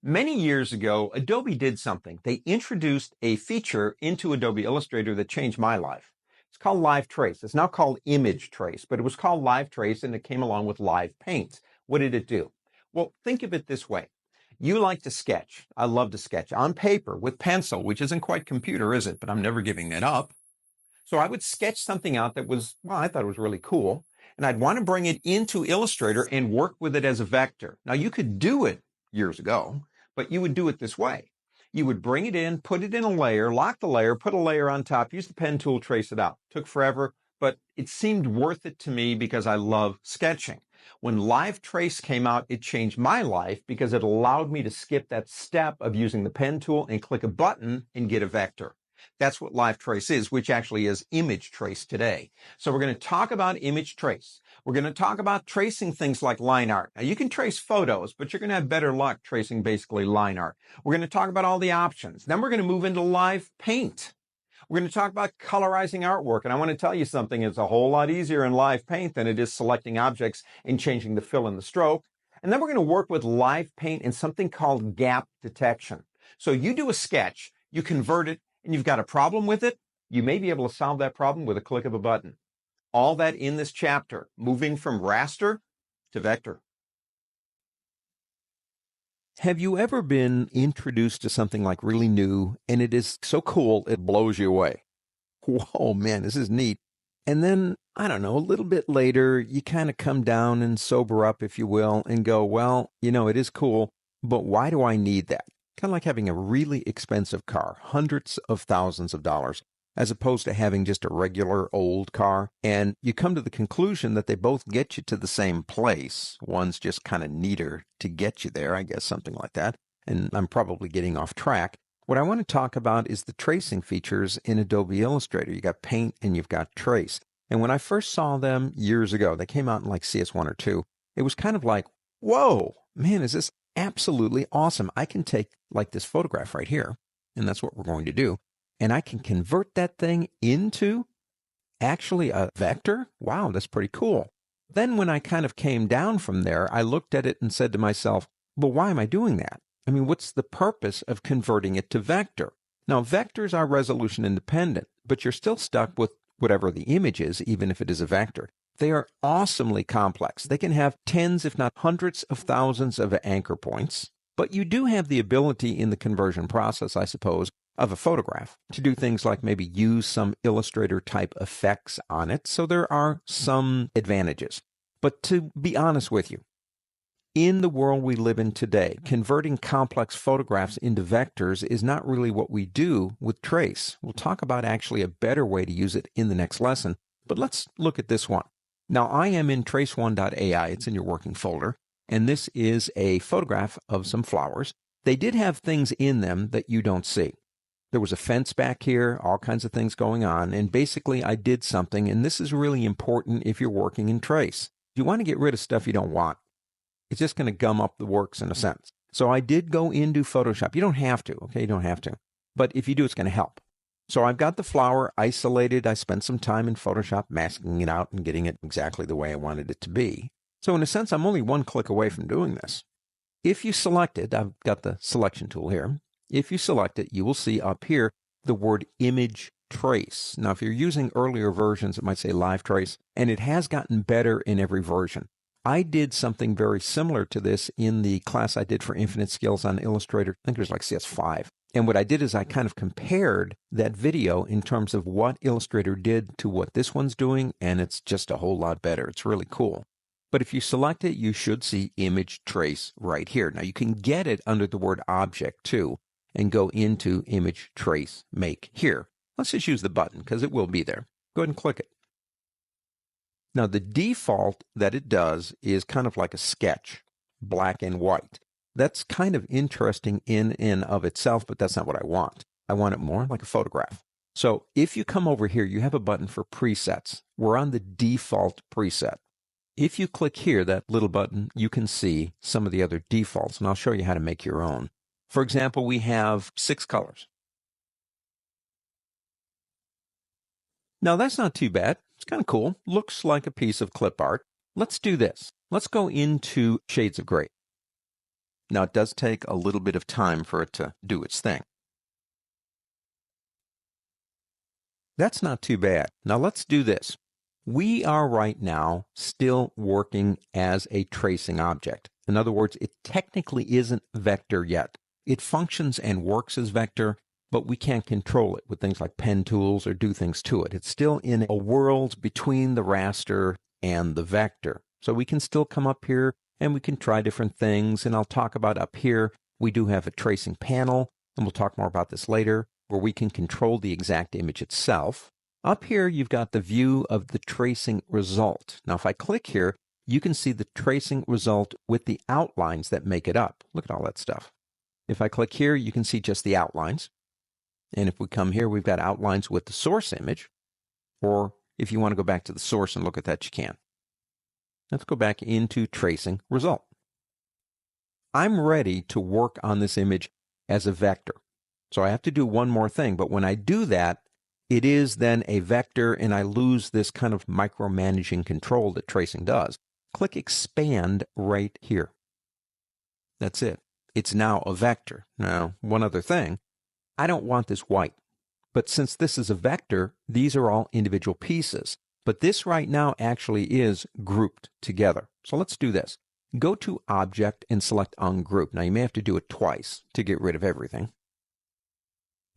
Many years ago, Adobe did something. They introduced a feature into Adobe Illustrator that changed my life. It's called Live Trace. It's now called Image Trace, but it was called Live Trace and it came along with Live Paint. What did it do? Well, think of it this way. You like to sketch. I love to sketch on paper with pencil, which isn't quite computer, is it? But I'm never giving that up. So I would sketch something out that was, well, I thought it was really cool. And I'd want to bring it into Illustrator and work with it as a vector. Now you could do it years ago, but you would do it this way. You would bring it in, put it in a layer, lock the layer, put a layer on top, use the pen tool, trace it out. Took forever, but it seemed worth it to me because I love sketching. When Live Trace came out, it changed my life because it allowed me to skip that step of using the pen tool and click a button and get a vector. That's what Live Trace is, which actually is Image Trace today. So we're going to talk about Image Trace. We're going to talk about tracing things like line art. Now you can trace photos, but you're going to have better luck tracing basically line art. We're going to talk about all the options. Then we're going to move into Live Paint. We're going to talk about colorizing artwork. And I want to tell you something. It's a whole lot easier in Live Paint than it is selecting objects and changing the fill and the stroke. And then we're going to work with Live Paint and something called gap detection. So you do a sketch, you convert it, and you've got a problem with it, you may be able to solve that problem with a click of a button. All that in this chapter, moving from raster to vector. Have you ever been introduced to something like really new and it is so cool it blows you away? Whoa, man, this is neat. And then, I don't know, a little bit later, you kind of come down and sober up, if you will, and go, well, it is cool, but why do I need that? Kind of like having a really expensive car, hundreds of thousands of dollars, as opposed to having just a regular old car. And you come to the conclusion that they both get you to the same place. One's just kind of neater to get you there, I guess, something like that. And I'm probably getting off track. What I want to talk about is the tracing features in Adobe Illustrator. You got Paint and you've got Trace. And when I first saw them years ago, they came out in like CS1 or 2, it was kind of like, whoa, man, is this absolutely awesome. I can take like this photograph right here, and that's what we're going to do, and I can convert that thing into actually a vector. Wow, that's pretty cool. Then when I kind of came down from there, I looked at it and said to myself, well, why am I doing that? I mean, what's the purpose of converting it to vector? Now, vectors are resolution independent, but you're still stuck with whatever the image is, even if it is a vector. They are awesomely complex. They can have tens, if not hundreds of thousands of anchor points. But you do have the ability in the conversion process, I suppose, of a photograph to do things like maybe use some Illustrator type effects on it. So there are some advantages. But to be honest with you, in the world we live in today, converting complex photographs into vectors is not really what we do with Trace. We'll talk about actually a better way to use it in the next lesson. But let's look at this one. Now, I am in trace1.ai. It's in your working folder. And this is a photograph of some flowers. They did have things in them that you don't see. There was a fence back here, all kinds of things going on. And basically, I did something. And this is really important if you're working in Trace. You want to get rid of stuff you don't want. It's just going to gum up the works in a sense. So I did go into Photoshop. You don't have to, okay? You don't have to. But if you do, it's going to help. So I've got the flower isolated. I spent some time in Photoshop masking it out and getting it exactly the way I wanted it to be. So in a sense, I'm only one click away from doing this. If you select it, I've got the selection tool here. If you select it, you will see up here the word Image Trace. Now, if you're using earlier versions, it might say Live Trace, and it has gotten better in every version. I did something very similar to this in the class I did for Infinite Skills on Illustrator. I think it was like CS5. And what I did is I kind of compared that video in terms of what Illustrator did to what this one's doing, and it's just a whole lot better. It's really cool. But if you select it, you should see Image Trace right here. Now, you can get it under the word Object, too, and go into Image Trace Make here. Let's just use the button, because it will be there. Go ahead and click it. Now, the default that it does is kind of like a sketch, black and white. That's kind of interesting in and of itself, but that's not what I want. I want it more like a photograph. So if you come over here, you have a button for presets. We're on the default preset. If you click here, that little button, you can see some of the other defaults, and I'll show you how to make your own. For example, we have 6 colors. Now, that's not too bad. It's kind of cool. Looks like a piece of clip art. Let's do this. Let's go into shades of gray. Now, it does take a little bit of time for it to do its thing. That's not too bad. Now, let's do this. We are right now still working as a tracing object. In other words, it technically isn't vector yet. It functions and works as vector, but we can't control it with things like pen tools or do things to it. It's still in a world between the raster and the vector. So we can still come up here and we can try different things. And I'll talk about up here, we do have a tracing panel, and we'll talk more about this later, where we can control the exact image itself. Up here, you've got the view of the tracing result. Now, if I click here, you can see the tracing result with the outlines that make it up. Look at all that stuff. If I click here, you can see just the outlines. And if we come here, we've got outlines with the source image. Or if you want to go back to the source and look at that, you can. Let's go back into tracing result. I'm ready to work on this image as a vector. So I have to do one more thing. But when I do that, it is then a vector, and I lose this kind of micromanaging control that tracing does. Click Expand right here. That's it. It's now a vector. Now, one other thing, I don't want this white. But since this is a vector, these are all individual pieces. But this right now actually is grouped together. So let's do this. Go to Object and select Ungroup. Now, you may have to do it twice to get rid of everything.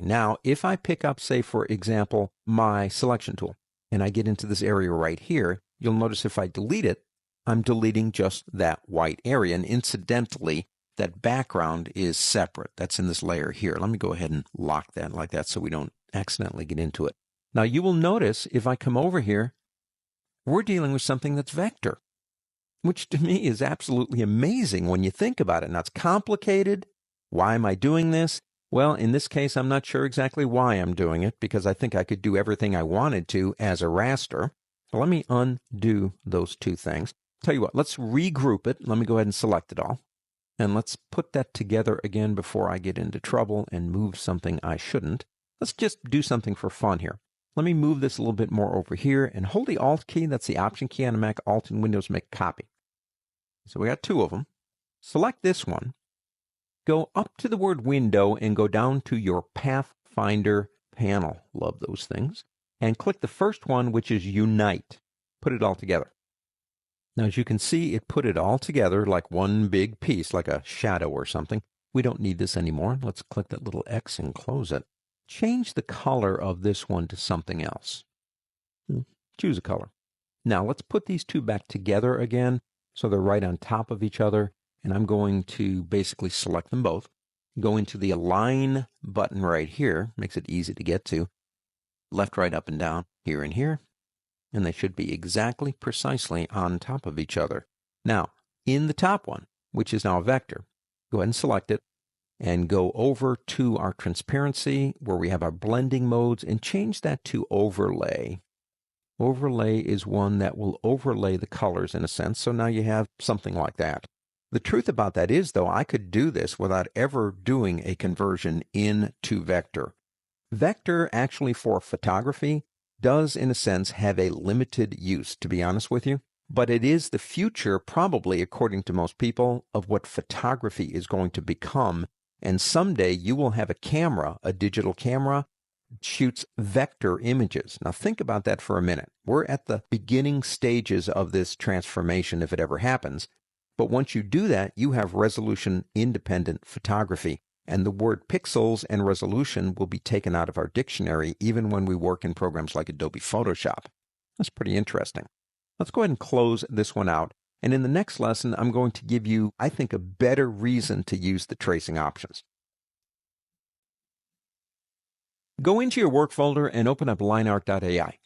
Now, if I pick up, say, for example, my selection tool, and I get into this area right here, you'll notice if I delete it, I'm deleting just that white area. And incidentally, that background is separate. That's in this layer here. Let me go ahead and lock that like that so we don't accidentally get into it. Now, you will notice if I come over here, we're dealing with something that's vector, which to me is absolutely amazing when you think about it. Now, it's complicated. Why am I doing this? Well, in this case, I'm not sure exactly why I'm doing it, because I think I could do everything I wanted to as a raster. So let me undo those two things. Tell you what, let's regroup it. Let me go ahead and select it all. And let's put that together again before I get into trouble and move something I shouldn't. Let's just do something for fun here. Let me move this a little bit more over here and hold the Alt key. That's the Option key on a Mac. Alt in Windows make copy. So we got two of them. Select this one. Go up to the word Window and go down to your Pathfinder panel. Love those things. And click the first one, which is Unite. Put it all together. Now, as you can see, it put it all together like one big piece, like a shadow or something. We don't need this anymore. Let's click that little X and close it. Change the color of this one to something else. Choose a color. Now, let's put these two back together again so they're right on top of each other. And I'm going to basically select them both. Go into the Align button right here. Makes it easy to get to. Left, right, up, and down, here and here. And they should be exactly, precisely on top of each other. Now, in the top one, which is now a vector, go ahead and select it. And go over to our transparency where we have our blending modes and change that to overlay. Overlay is one that will overlay the colors in a sense. So now you have something like that. The truth about that is, though, I could do this without ever doing a conversion into vector. Vector, actually for photography, does in a sense have a limited use, to be honest with you. But it is the future, probably, according to most people, of what photography is going to become. And someday you will have a camera, a digital camera, shoots vector images. Now think about that for a minute. We're at the beginning stages of this transformation if it ever happens. But once you do that, you have resolution-independent photography. And the word pixels and resolution will be taken out of our dictionary even when we work in programs like Adobe Photoshop. That's pretty interesting. Let's go ahead and close this one out. And in the next lesson, I'm going to give you, I think, a better reason to use the tracing options. Go into your work folder and open up lineart.ai.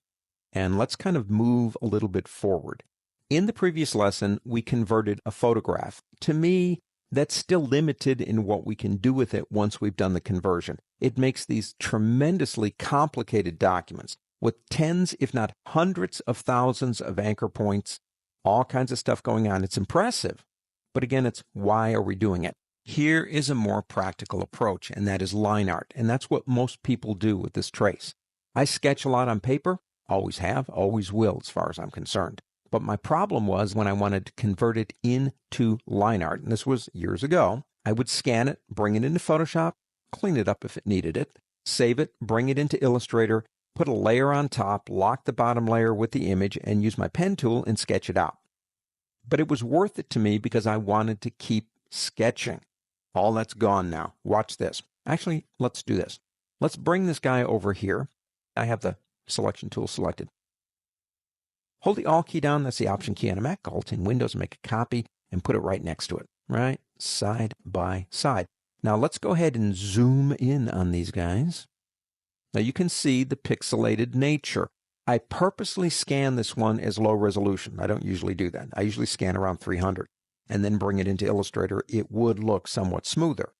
And let's kind of move a little bit forward. In the previous lesson, we converted a photograph. To me, that's still limited in what we can do with it once we've done the conversion. It makes these tremendously complicated documents with tens, if not hundreds of thousands of anchor points, all kinds of stuff going on. It's impressive. But again, it's why are we doing it? Here is a more practical approach, and that is line art. And that's what most people do with this trace. I sketch a lot on paper, always have, always will as far as I'm concerned. But my problem was when I wanted to convert it into line art, and this was years ago, I would scan it, bring it into Photoshop, clean it up if it needed it, save it, bring it into Illustrator, put a layer on top, lock the bottom layer with the image, and use my pen tool and sketch it out. But it was worth it to me because I wanted to keep sketching. All that's gone now. Watch this. Actually, let's do this. Let's bring this guy over here. I have the selection tool selected. Hold the Alt key down, that's the Option key on a Mac, Alt in Windows, make a copy, and put it right next to it, right side by side. Now let's go ahead and zoom in on these guys. Now you can see the pixelated nature. I purposely scan this one as low resolution. I don't usually do that. I usually scan around 300 and then bring it into Illustrator. It would look somewhat smoother.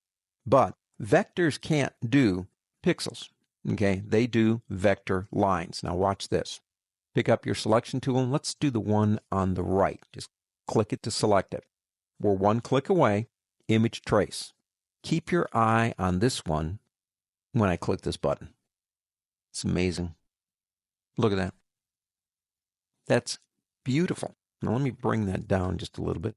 But vectors can't do pixels, okay? They do vector lines. Now watch this. Pick up your selection tool, and let's do the one on the right. Just click it to select it. We're one click away, image trace. Keep your eye on this one when I click this button. It's amazing. Look at that. That's beautiful. Now let me bring that down just a little bit.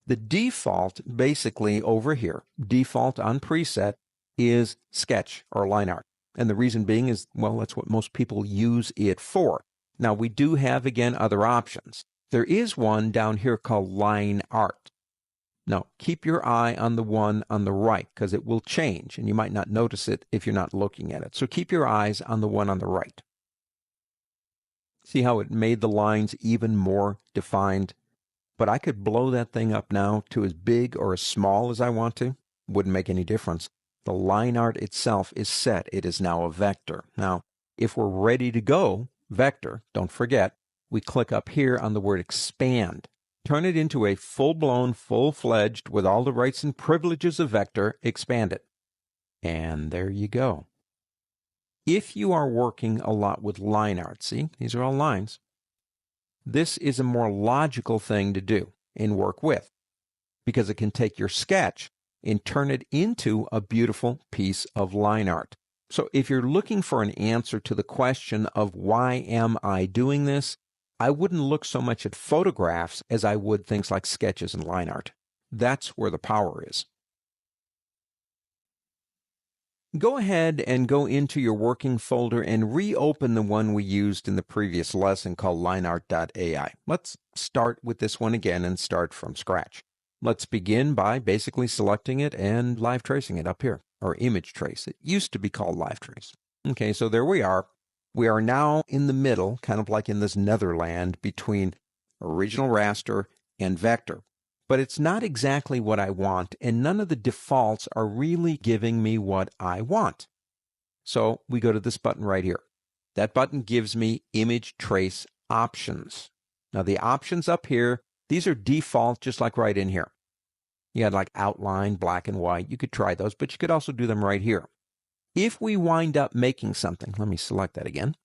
The default, basically over here, default on preset, is sketch or line art. And the reason being is, well, that's what most people use it for. Now, we do have, again, other options. There is one down here called line art. Now, keep your eye on the one on the right because it will change, and you might not notice it if you're not looking at it. So keep your eyes on the one on the right. See how it made the lines even more defined? But I could blow that thing up now to as big or as small as I want to. Wouldn't make any difference. The line art itself is set. It is now a vector. Now, if we're ready to go, vector, don't forget, we click up here on the word expand. Turn it into a full-blown, full-fledged, with all the rights and privileges of vector, expand it. And there you go. If you are working a lot with line art, see, these are all lines, this is a more logical thing to do and work with because it can take your sketch and turn it into a beautiful piece of line art. So if you're looking for an answer to the question of why am I doing this, I wouldn't look so much at photographs as I would things like sketches and line art. That's where the power is. Go ahead and go into your working folder and reopen the one we used in the previous lesson called lineart.ai. Let's start with this one again and start from scratch. Let's begin by basically selecting it and live tracing it up here, or image trace. It used to be called live trace. Okay, so there we are. We are now in the middle, kind of like in this netherland between original raster and vector. But it's not exactly what I want, and none of the defaults are really giving me what I want. So we go to this button right here. That button gives me image trace options. Now the options up here, these are default just like right in here. You had like outline, black and white. You could try those, but you could also do them right here. If we wind up making something, let me select that again.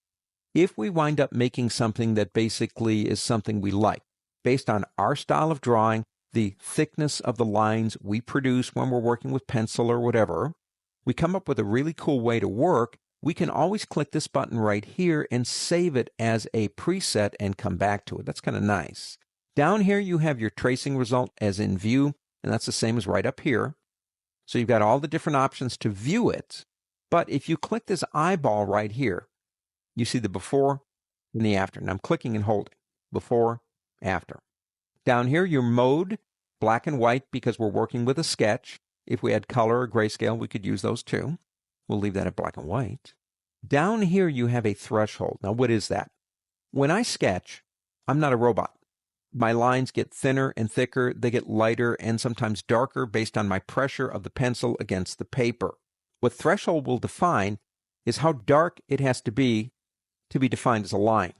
If we wind up making something that basically is something we like, based on our style of drawing, the thickness of the lines we produce when we're working with pencil or whatever, we come up with a really cool way to work, we can always click this button right here and save it as a preset and come back to it. That's kind of nice. Down here you have your tracing result as in view, and that's the same as right up here. So you've got all the different options to view it. But if you click this eyeball right here, you see the before and the after. And I'm clicking and holding. Before, after. Down here, your mode, black and white, because we're working with a sketch. If we had color or grayscale, we could use those too. We'll leave that at black and white. Down here, you have a threshold. Now, what is that? When I sketch, I'm not a robot. My lines get thinner and thicker. They get lighter and sometimes darker based on my pressure of the pencil against the paper. What threshold will define is how dark it has to be defined as a line.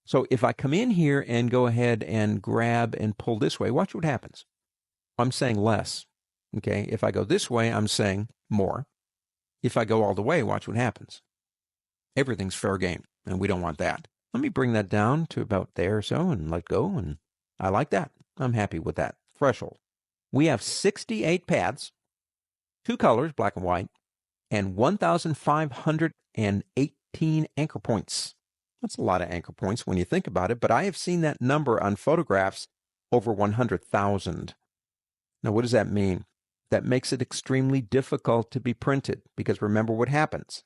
So if I come in here and go ahead and grab and pull this way, watch what happens. I'm saying less. Okay, if I go this way, I'm saying more. If I go all the way, watch what happens. Everything's fair game, and we don't want that. Let me bring that down to about there or so and let go, and I like that. I'm happy with that threshold. We have 68 paths, 2 colors, black and white, and 1,518 anchor points. That's a lot of anchor points when you think about it, but I have seen that number on photographs over 100,000. Now, what does that mean? That makes it extremely difficult to be printed because remember what happens.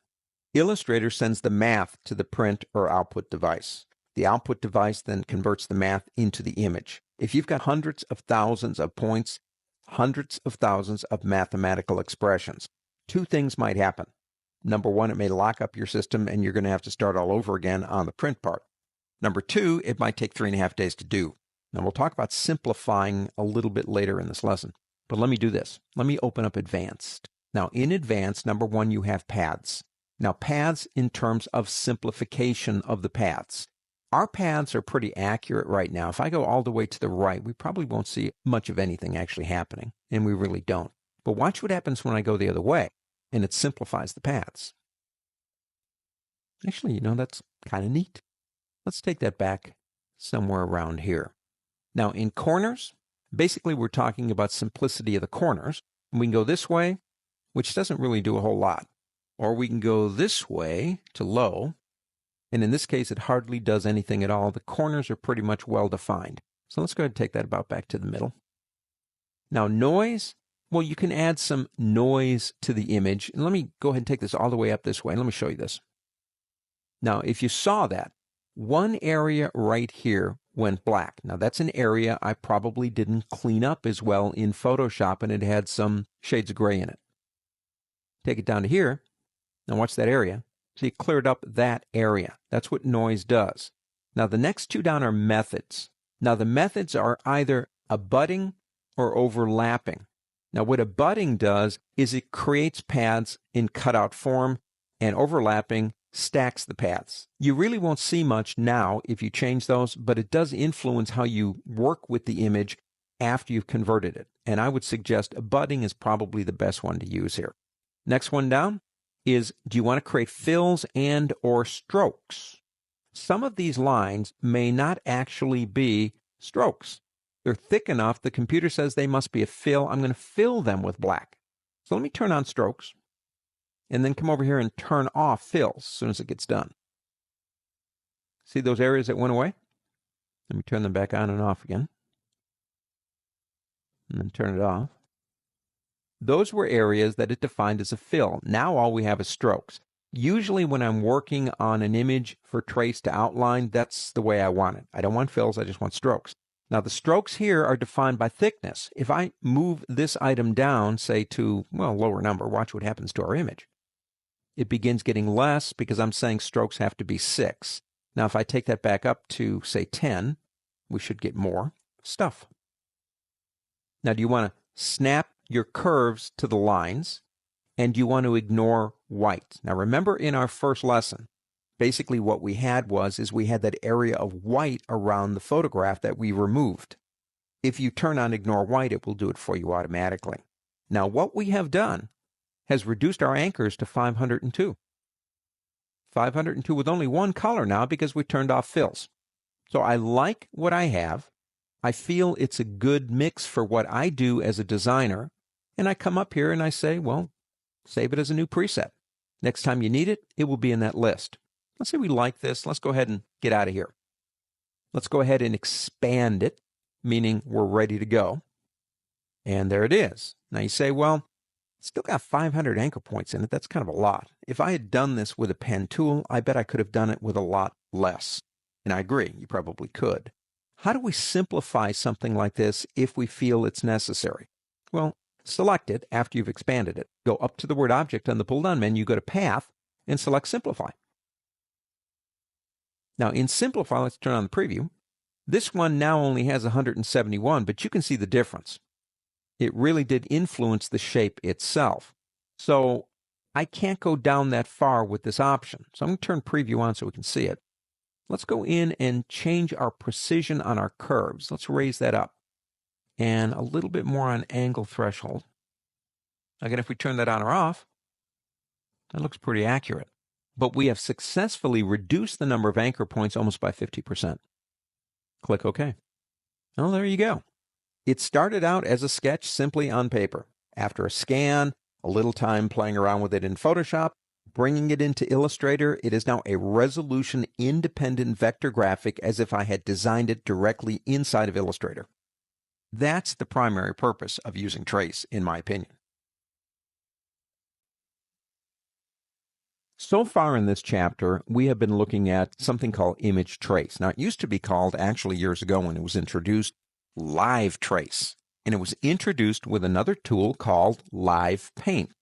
Illustrator sends the math to the print or output device. The output device then converts the math into the image. If you've got hundreds of thousands of points, hundreds of thousands of mathematical expressions, two things might happen. Number one, it may lock up your system and you're going to have to start all over again on the print part. Number two, it might take 3.5 days to do. Now we'll talk about simplifying a little bit later in this lesson. But let me do this. Let me open up Advanced. Now in Advanced, number one, you have paths. Now paths in terms of simplification of the paths. Our paths are pretty accurate right now. If I go all the way to the right, we probably won't see much of anything actually happening, and we really don't. But watch what happens when I go the other way, and it simplifies the paths. Actually, that's kind of neat. Let's take that back somewhere around here. Now in corners, basically we're talking about simplicity of the corners. We can go this way, which doesn't really do a whole lot. Or we can go this way to low. And in this case, it hardly does anything at all. The corners are pretty much well defined. So let's go ahead and take that about back to the middle. Now noise, well, you can add some noise to the image. And let me go ahead and take this all the way up this way. And let me show you this. Now, if you saw that, one area right here went black. Now that's an area I probably didn't clean up as well in Photoshop, and it had some shades of gray in it. Take it down to here. Now watch that area. So you cleared up that area. That's what noise does. Now the next two down are methods. Now the methods are either abutting or overlapping. Now what abutting does is it creates paths in cutout form, and overlapping stacks the paths. You really won't see much now if you change those, but it does influence how you work with the image after you've converted it. And I would suggest abutting is probably the best one to use here. Next one down is, do you want to create fills and or strokes? Some of these lines may not actually be strokes. They're thick enough, the computer says they must be a fill. I'm going to fill them with black. So let me turn on strokes and then come over here and turn off fills as soon as it gets done. See those areas that went away? Let me turn them back on and off again. And then turn it off. Those were areas that it defined as a fill. Now all we have is strokes. Usually when I'm working on an image for trace to outline, that's the way I want it. I don't want fills, I just want strokes. Now the strokes here are defined by thickness. If I move this item down, say to, well, lower number, watch what happens to our image. It begins getting less because I'm saying strokes have to be 6. Now if I take that back up to, say, 10, we should get more stuff. Now do you want to snap your curves to the lines, and you want to ignore white? Now remember in our first lesson, basically what we had we had that area of white around the photograph that we removed. If you turn on ignore white, it will do it for you automatically. Now what we have done has reduced our anchors to 502. 502 with only one color now because we turned off fills. So I like what I have. I feel it's a good mix for what I do as a designer. And I come up here and I say, well, save it as a new preset. Next time you need it, it will be in that list. Let's say we like this. Let's go ahead and get out of here. Let's go ahead and expand it, meaning we're ready to go. And there it is. Now you say, well, it's still got 500 anchor points in it. That's kind of a lot. If I had done this with a pen tool, I bet I could have done it with a lot less. And I agree, you probably could. How do we simplify something like this if we feel it's necessary? Well, select it after you've expanded it. Go up to the word object on the pull-down menu, go to Path, and select Simplify. Now in Simplify, let's turn on the preview. This one now only has 171, but you can see the difference. It really did influence the shape itself. So I can't go down that far with this option. So I'm going to turn preview on so we can see it. Let's go in and change our precision on our curves. Let's raise that up. And a little bit more on angle threshold. Again, if we turn that on or off, that looks pretty accurate. But we have successfully reduced the number of anchor points almost by 50%. Click OK. Well, there you go. It started out as a sketch simply on paper. After a scan, a little time playing around with it in Photoshop, bringing it into Illustrator, it is now a resolution-independent vector graphic as if I had designed it directly inside of Illustrator. That's the primary purpose of using trace, in my opinion. So far in this chapter, we have been looking at something called image trace. Now, it used to be called, actually years ago when it was introduced, live trace. And it was introduced with another tool called Live Paint.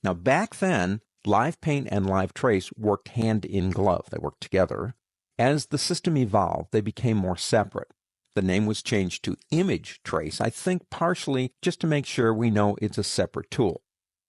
Now, back then, Live Paint and Live Trace worked hand in glove. They worked together. As the system evolved, they became more separate. The name was changed to Image Trace, I think partially just to make sure we know it's a separate tool.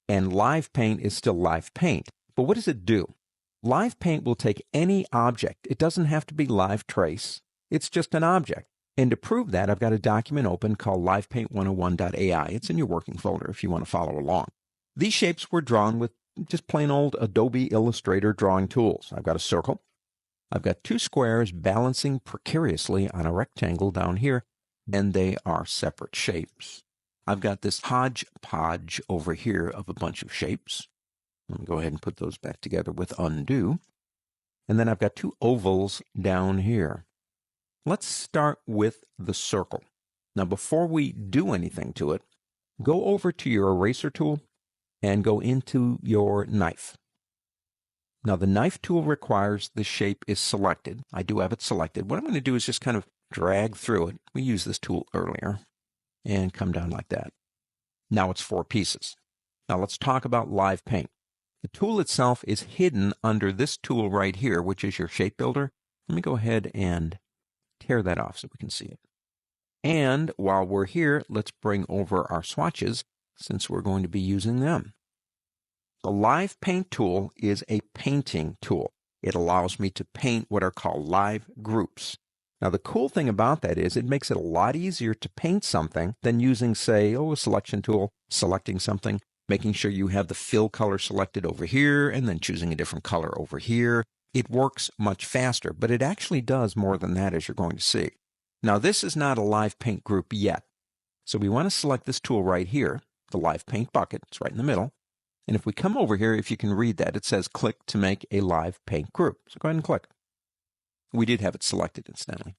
And Live Paint is still Live Paint. But what does it do? Live Paint will take any object. It doesn't have to be Live Trace. It's just an object. And to prove that, I've got a document open called livepaint101.ai. It's in your working folder if you want to follow along. These shapes were drawn with just plain old Adobe Illustrator drawing tools. I've got a circle. I've got two squares balancing precariously on a rectangle down here, and they are separate shapes. I've got this hodgepodge over here of a bunch of shapes. Let me go ahead and put those back together with undo. And then I've got two ovals down here. Let's start with the circle. Now, before we do anything to it, go over to your eraser tool and go into your knife. Now, the knife tool requires the shape is selected. I do have it selected. What I'm going to do is just kind of drag through it. We used this tool earlier and come down like that. Now it's 4 pieces. Now let's talk about Live Paint. The tool itself is hidden under this tool right here, which is your shape builder. Let me go ahead and tear that off so we can see it. And while we're here, let's bring over our swatches since we're going to be using them. The Live Paint tool is a painting tool. It allows me to paint what are called live groups. Now the cool thing about that is it makes it a lot easier to paint something than using, say, a selection tool, selecting something, making sure you have the fill color selected over here, and then choosing a different color over here. It works much faster, but it actually does more than that, as you're going to see. Now, this is not a Live Paint group yet. So we want to select this tool right here, the Live Paint bucket. It's right in the middle. And if we come over here, if you can read that, it says click to make a Live Paint group. So go ahead and click. We did have it selected, incidentally.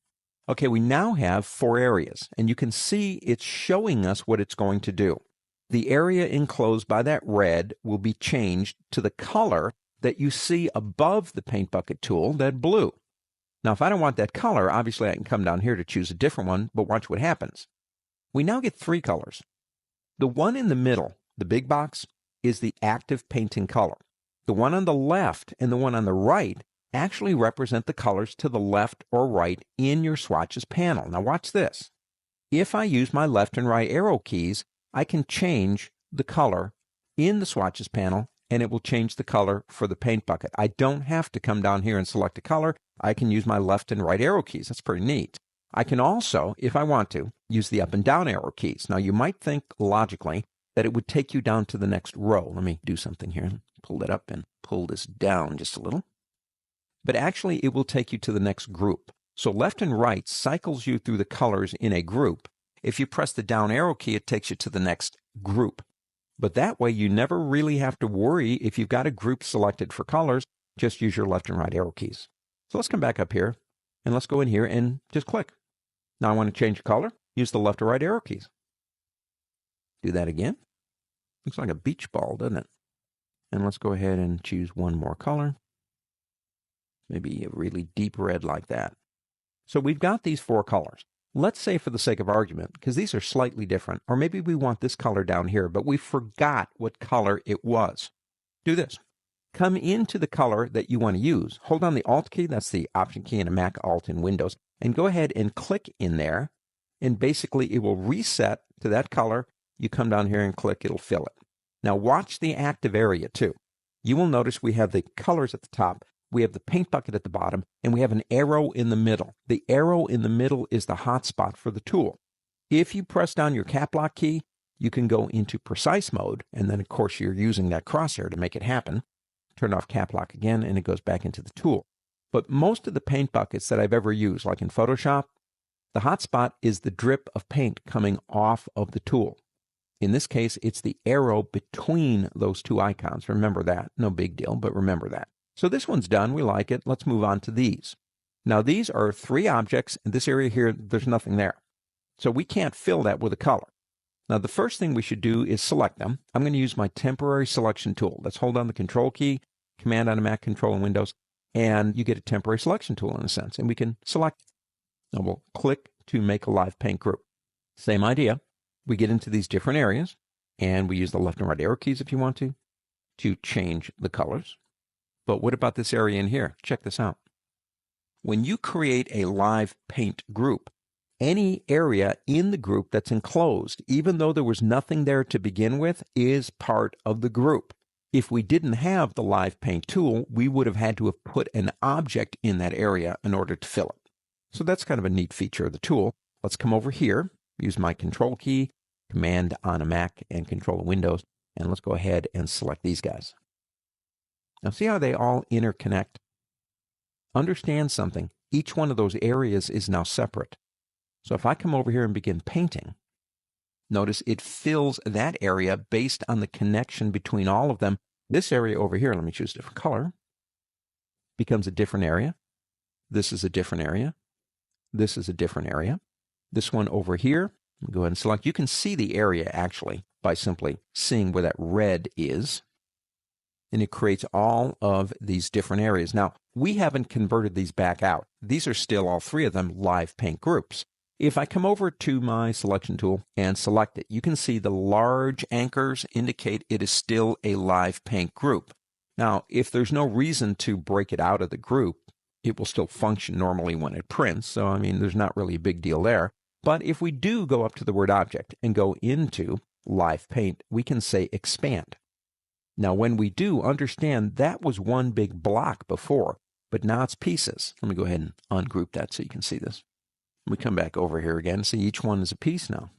Okay, we now have 4 areas, and you can see it's showing us what it's going to do. The area enclosed by that red will be changed to the color that you see above the paint bucket tool, that blue. Now, if I don't want that color, obviously I can come down here to choose a different one, but watch what happens. We now get 3 colors. The one in the middle, the big box, is the active painting color. The one on the left and the one on the right actually represent the colors to the left or right in your swatches panel. Now watch this. If I use my left and right arrow keys, I can change the color in the swatches panel, and it will change the color for the paint bucket. I don't have to come down here and select a color. I can use my left and right arrow keys. That's pretty neat. I can also, if I want to, use the up and down arrow keys. Now you might think logically that it would take you down to the next row. Let me do something here. Pull that up and pull this down just a little. But actually it will take you to the next group. So left and right cycles you through the colors in a group. If you press the down arrow key, it takes you to the next group. But that way you never really have to worry if you've got a group selected for colors. Just use your left and right arrow keys. So let's come back up here and let's go in here and just click. Now I want to change the color. Use the left or right arrow keys. Do that again. Looks like a beach ball, doesn't it? And let's go ahead and choose one more color. Maybe a really deep red like that. So we've got these 4 colors. Let's say for the sake of argument, because these are slightly different, or maybe we want this color down here, but we forgot what color it was. Do this. Come into the color that you want to use. Hold down the Alt key, that's the Option key in a Mac, Alt in Windows, and go ahead and click in there, and basically it will reset to that color. You come down here and click, it'll fill it. Now watch the active area too. You will notice we have the colors at the top, we have the paint bucket at the bottom, and we have an arrow in the middle. The arrow in the middle is the hotspot for the tool. If you press down your cap lock key, you can go into precise mode, and then of course you're using that crosshair to make it happen. Turn off cap lock again, and it goes back into the tool. But most of the paint buckets that I've ever used, like in Photoshop, the hotspot is the drip of paint coming off of the tool. In this case, it's the arrow between those 2 icons. Remember that. No big deal, but remember that. So this one's done. We like it. Let's move on to these. Now these are 3 objects. In this area here, there's nothing there. So we can't fill that with a color. Now, the first thing we should do is select them. I'm going to use my temporary selection tool. Let's hold down the Control key, Command on a Mac, Control on Windows, and you get a temporary selection tool in a sense, and we can select. Now we'll click to make a live paint group. Same idea. We get into these different areas, and we use the left and right arrow keys if you want to change the colors. But what about this area in here? Check this out. When you create a live paint group, any area in the group that's enclosed, even though there was nothing there to begin with, is part of the group. If we didn't have the live paint tool, we would have had to have put an object in that area in order to fill it. So that's kind of a neat feature of the tool. Let's come over here, use my Control key, Command on a Mac, and Control on Windows, and let's go ahead and select these guys. Now see how they all interconnect? Understand something. Each one of those areas is now separate. So if I come over here and begin painting, notice it fills that area based on the connection between all of them. This area over here, let me choose a different color, becomes a different area. This is a different area. This is a different area. This one over here, let me go ahead and select. You can see the area actually by simply seeing where that red is. And it creates all of these different areas. Now, we haven't converted these back out. These are still, all three of them, live paint groups. If I come over to my selection tool and select it, you can see the large anchors indicate it is still a live paint group. Now, if there's no reason to break it out of the group, it will still function normally when it prints. So, I mean, there's not really a big deal there. But if we do go up to the word object and go into live paint, we can say expand. Now, when we do, understand that was one big block before, but now it's pieces. Let me go ahead and ungroup that so you can see this. We come back over here again, see each one is a piece now.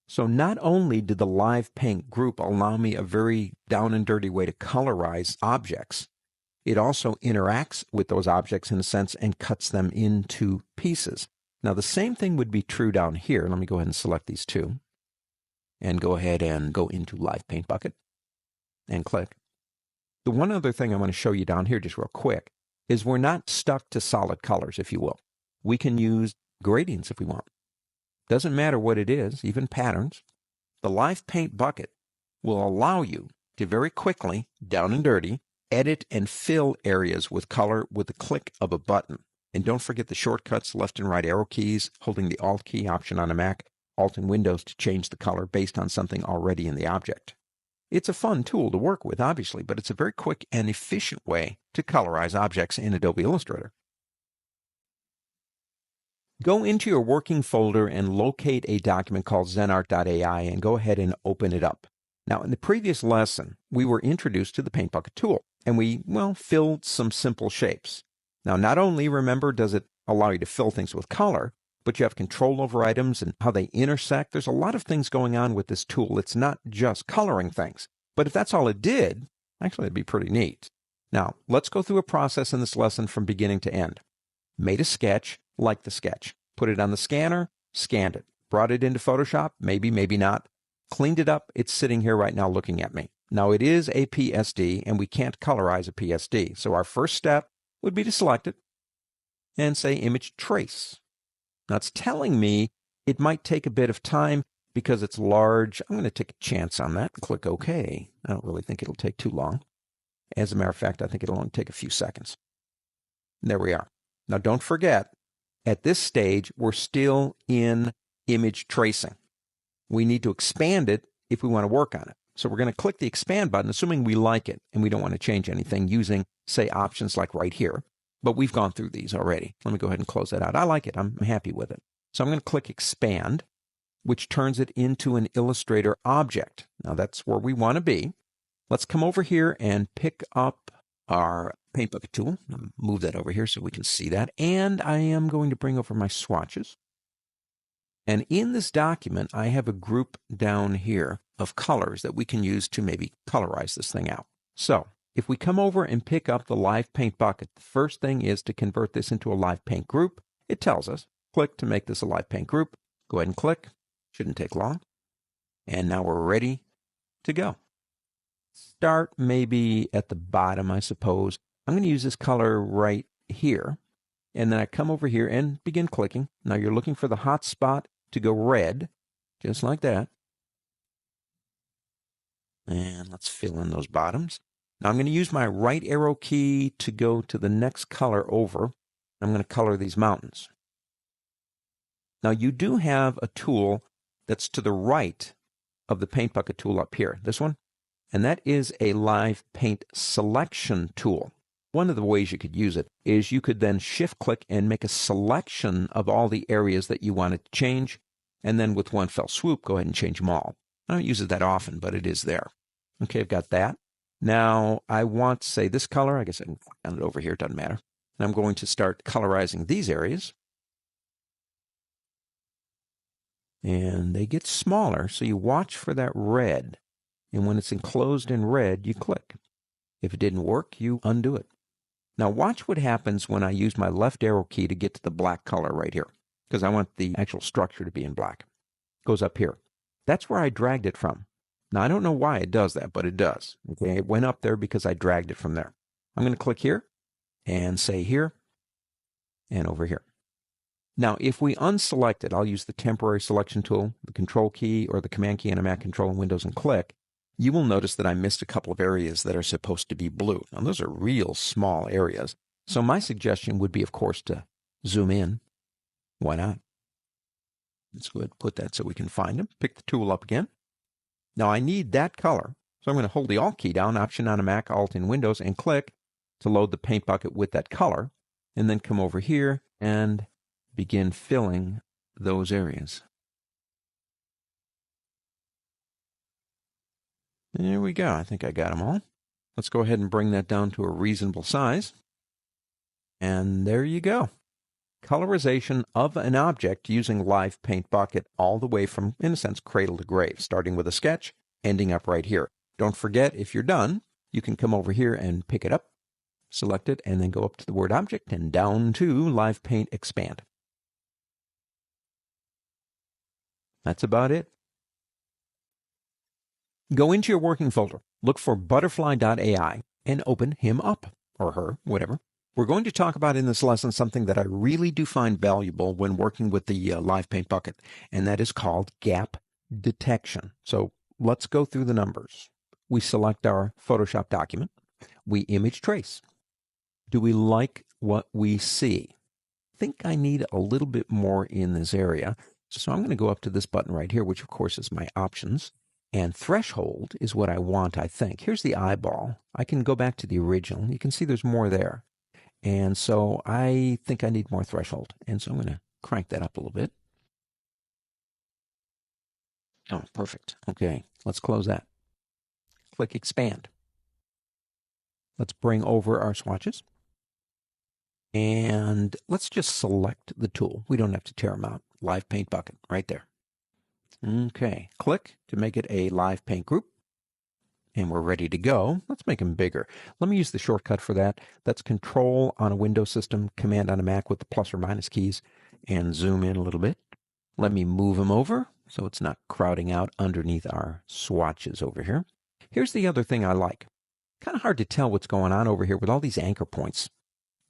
So not only did the live paint group allow me a very down and dirty way to colorize objects, it also interacts with those objects in a sense and cuts them into pieces. Now the same thing would be true down here. Let me go ahead and select these two and go ahead and go into live paint bucket and click. The one other thing I want to show you down here just real quick is we're not stuck to solid colors, if you will. We can use gradients if we want. Doesn't matter what it is, even patterns. The live paint bucket will allow you to very quickly, down and dirty, edit and fill areas with color with the click of a button. And don't forget the shortcuts, left and right arrow keys, holding the Alt key, Option on a Mac, Alt in Windows to change the color based on something already in the object. It's a fun tool to work with, obviously, but it's a very quick and efficient way to colorize objects in Adobe Illustrator. Go into your working folder and locate a document called zenart.ai and go ahead and open it up. Now, in the previous lesson, we were introduced to the paint bucket tool, and we, filled some simple shapes. Now, not only, remember, does it allow you to fill things with color, but you have control over items and how they intersect. There's a lot of things going on with this tool. It's not just coloring things. But if that's all it did, actually, it'd be pretty neat. Now, let's go through a process in this lesson from beginning to end. Made a sketch, like the sketch. Put it on the scanner, scanned it. Brought it into Photoshop, maybe, maybe not. Cleaned it up. It's sitting here right now looking at me. Now, it is a PSD, and we can't colorize a PSD. So our first step would be to select it and say Image Trace. Now, it's telling me it might take a bit of time because it's large. I'm going to take a chance on that and click OK. I don't really think it'll take too long. As a matter of fact, I think it'll only take a few seconds. And there we are. Now, don't forget, at this stage, we're still in image tracing. We need to expand it if we want to work on it. So we're going to click the Expand button, assuming we like it and we don't want to change anything using, say, options like right here. But we've gone through these already. Let me go ahead and close that out. I like it. I'm happy with it. So I'm going to click Expand, which turns it into an Illustrator object. Now that's where we want to be. Let's come over here and pick up our paint bucket tool. I'll move that over here so we can see that. And I am going to bring over my swatches. And in this document, I have a group down here of colors that we can use to maybe colorize this thing out. So if we come over and pick up the live paint bucket, the first thing is to convert this into a live paint group. It tells us, click to make this a live paint group. Go ahead and click. Shouldn't take long. And now we're ready to go. Start maybe at the bottom, I suppose. I'm going to use this color right here. And then I come over here and begin clicking. Now you're looking for the hot spot to go red, just like that. And let's fill in those bottoms. Now I'm going to use my right arrow key to go to the next color over. I'm going to color these mountains. Now you do have a tool that's to the right of the paint bucket tool up here, this one, and that is a live paint selection tool. One of the ways you could use it is you could then shift click and make a selection of all the areas that you wanted to change, and then with one fell swoop go ahead and change them all. I don't use it that often, but it is there. Okay, I've got that. Now I want, say, this color. I guess I can find it over here, it doesn't matter. And I'm going to start colorizing these areas. And they get smaller, so you watch for that red. And when it's enclosed in red, you click. If it didn't work, you undo it. Now watch what happens when I use my left arrow key to get to the black color right here, because I want the actual structure to be in black. It goes up here. That's where I dragged it from. Now I don't know why it does that, but it does. Okay, it went up there because I dragged it from there. I'm going to click here and say here and over here. Now, if we unselect it, I'll use the temporary selection tool, the control key or the command key on a Mac control in Windows and click. You will notice that I missed a couple of areas that are supposed to be blue. Now, those are real small areas. So my suggestion would be, of course, to zoom in. Why not? Let's go ahead and put that so we can find them. Pick the tool up again. Now, I need that color. So I'm going to hold the Alt key down, Option on a Mac, Alt in Windows, and click to load the paint bucket with that color. And then come over here and begin filling those areas. There we go. I think I got them all. Let's go ahead and bring that down to a reasonable size. And there you go. Colorization of an object using Live Paint Bucket all the way from, in a sense, cradle to grave, starting with a sketch, ending up right here. Don't forget, if you're done, you can come over here and pick it up, select it, and then go up to the word object and down to Live Paint Expand. That's about it. Go into your working folder, look for butterfly.ai, and open him up, or her, whatever. We're going to talk about in this lesson something that I really do find valuable when working with the Live Paint Bucket, and that is called gap detection. So let's go through the numbers. We select our Photoshop document. We image trace. Do we like what we see? I think I need a little bit more in this area. So I'm going to go up to this button right here, which of course is my options. And threshold is what I want, I think. Here's the eyeball. I can go back to the original. You can see there's more there. And so I think I need more threshold. And so I'm going to crank that up a little bit. Oh, perfect. Okay, let's close that. Click Expand. Let's bring over our swatches. And let's just select the tool. We don't have to tear them out. Live Paint Bucket, right there. Okay, click to make it a live paint group. And we're ready to go. Let's make them bigger. Let me use the shortcut for that. That's Control on a Windows system, Command on a Mac with the plus or minus keys, and zoom in a little bit. Let me move them over so it's not crowding out underneath our swatches over here. Here's the other thing I like. Kind of hard to tell what's going on over here with all these anchor points.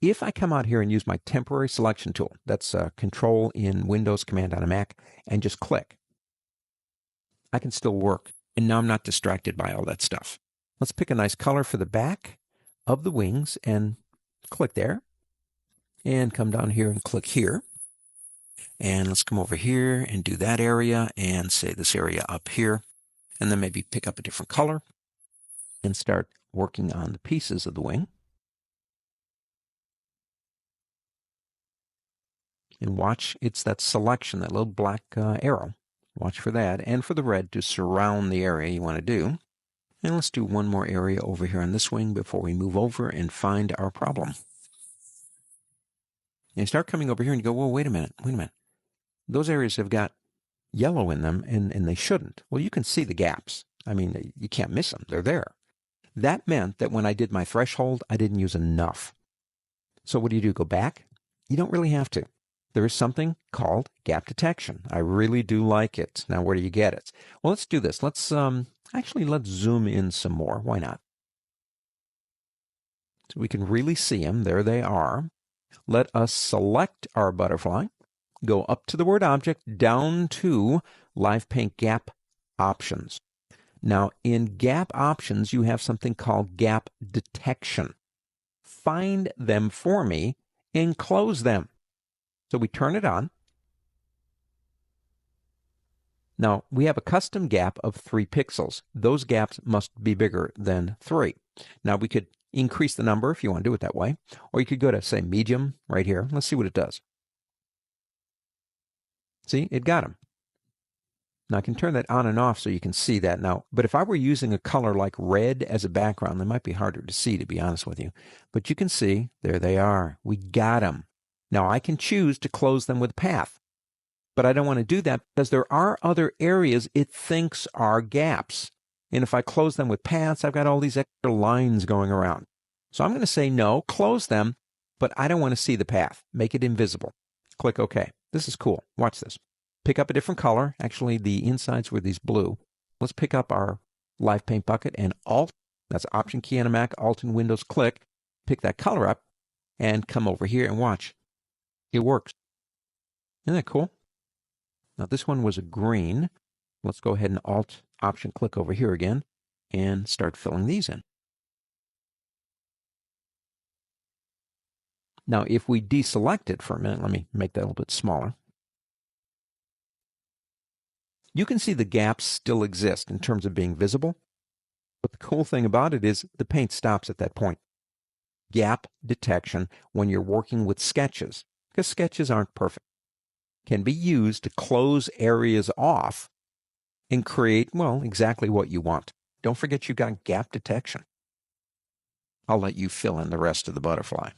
If I come out here and use my temporary selection tool, that's Control in Windows, Command on a Mac, and just click, I can still work. And now I'm not distracted by all that stuff. Let's pick a nice color for the back of the wings and click there. And come down here and click here. And let's come over here and do that area and say this area up here. And then maybe pick up a different color and start working on the pieces of the wing. And watch, it's that selection, that little black arrow. Watch for that, and for the red to surround the area you want to do. And let's do one more area over here on this wing before we move over and find our problem. And you start coming over here and you go, whoa, wait a minute. Those areas have got yellow in them, and they shouldn't. Well, you can see the gaps. I mean, you can't miss them. They're there. That meant that when I did my threshold, I didn't use enough. So what do? Go back? You don't really have to. There is something called gap detection. I really do like it. Now, where do you get it? Well, let's do this. Let's zoom in some more. Why not? So we can really see them. There they are. Let us select our butterfly. go up to the word object, down to Live Paint Gap Options. Now, in Gap Options, you have something called Gap Detection. Find them for me and close them. So we turn it on. Now, we have a custom gap of 3 pixels. Those gaps must be bigger than 3. Now, we could increase the number if you want to do it that way, or you could go to, say, medium right here. Let's see what it does. See, it got them. Now, I can turn that on and off so you can see that now. But if I were using a color like red as a background, they might be harder to see, to be honest with you. But you can see, there they are. We got them. Now, I can choose to close them with path. But I don't want to do that because there are other areas it thinks are gaps. And if I close them with paths, I've got all these extra lines going around. So I'm going to say no, close them, but I don't want to see the path. Make it invisible. Click OK. This is cool. Watch this. Pick up a different color. Actually, the insides were these blue. Let's pick up our Live Paint bucket and Alt. That's Option key on a Mac, Alt in Windows, click. Pick that color up and come over here and watch. It works. Isn't that cool? Now, this one was a green. Let's go ahead and Alt, Option, click over here again and start filling these in. Now, if we deselect it for a minute, let me make that a little bit smaller. You can see the gaps still exist in terms of being visible. But the cool thing about it is the paint stops at that point. Gap detection when you're working with sketches, because sketches aren't perfect, can be used to close areas off and create, well, exactly what you want. Don't forget you got gap detection. I'll let you fill in the rest of the butterfly.